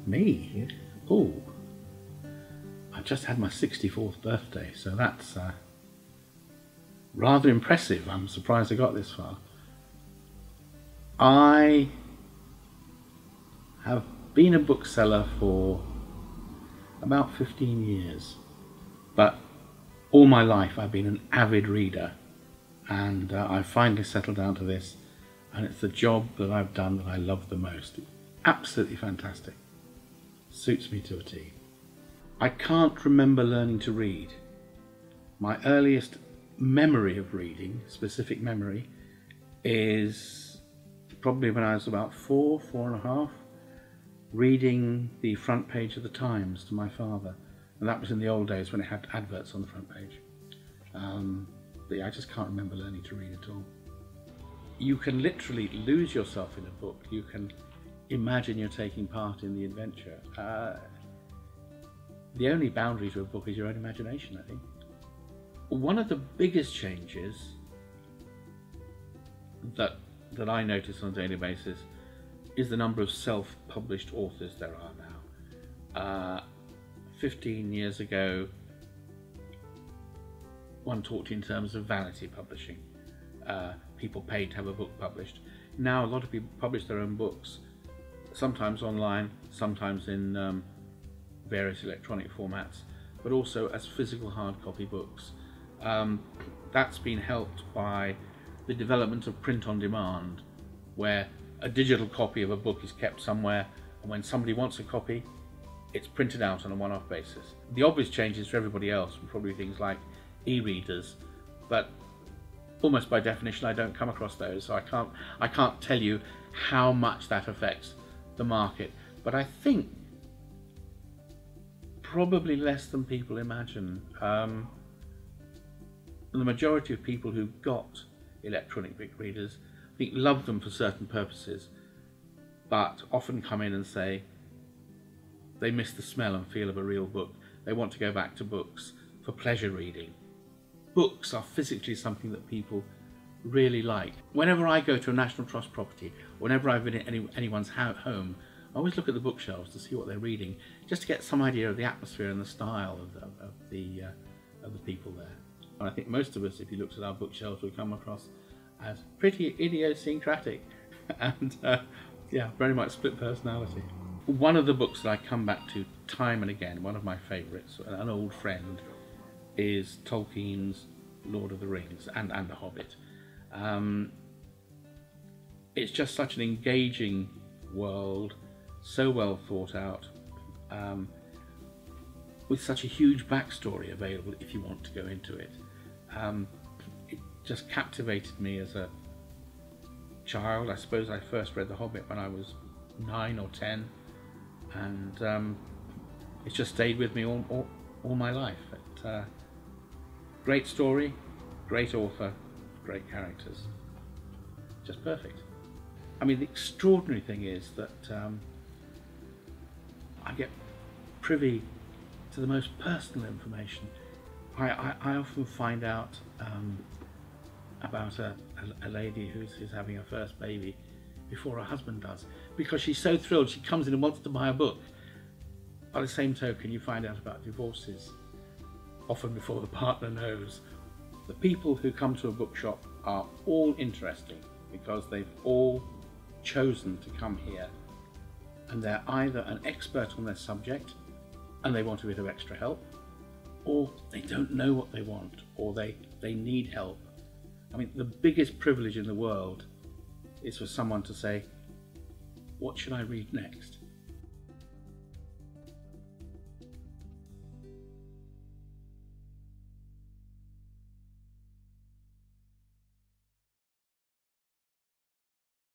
Me? Yeah. Oh, I just had my 64th birthday, so that's rather impressive. I'm surprised I got this far. I have been a bookseller for about 15 years, but all my life I've been an avid reader, and I finally settled down to this, and it's the job that I've done that I love the most. Absolutely fantastic. Suits me to a T. I can't remember learning to read. My earliest memory of reading, specific memory, is probably when I was about 4 and a half, reading the front page of the Times to my father. And that was in the old days when it had adverts on the front page. But yeah, I just can't remember learning to read at all. You can literally lose yourself in a book. You can imagine you're taking part in the adventure. The only boundary to a book is your own imagination, I think. One of the biggest changes that I notice on a daily basis is the number of self-published authors there are now. 15 years ago, one talked in terms of vanity publishing. People paid to have a book published. Now a lot of people publish their own books, sometimes online, sometimes in various electronic formats, but also as physical hard copy books. That's been helped by the development of print on demand, where a digital copy of a book is kept somewhere, and when somebody wants a copy, it's printed out on a one-off basis. The obvious changes for everybody else were probably things like e-readers, but almost by definition I don't come across those, so I can't tell you how much that affects the market. But I think probably less than people imagine. The majority of people who got electronic book readers, I think, love them for certain purposes, but often come in and say they miss the smell and feel of a real book. They want to go back to books for pleasure reading. Books are physically something that people really like. Whenever I go to a National Trust property, whenever I've been in anyone's home, I always look at the bookshelves to see what they're reading, just to get some idea of the atmosphere and the style of the people there. And I think most of us, if you looked at our bookshelves, would come across as pretty idiosyncratic and yeah, very much split personality. One of the books that I come back to time and again, one of my favourites, an old friend, is Tolkien's Lord of the Rings and The Hobbit. It's just such an engaging world, so well thought out, with such a huge backstory available if you want to go into it. It just captivated me as a child. I suppose I first read The Hobbit when I was 9 or 10, and it's just stayed with me all my life. Great story, great author, great characters, just perfect. I mean, the extraordinary thing is that I get privy to the most personal information. I often find out about a lady who's having her first baby before her husband does, because she's so thrilled. She comes in and wants to buy a book. By the same token, you find out about divorces often before the partner knows. The people who come to a bookshop are all interesting because they've all chosen to come here, and they're either an expert on their subject and they want a bit of extra help, or they don't know what they want, or they need help. I mean, the biggest privilege in the world is for someone to say, what should I read next?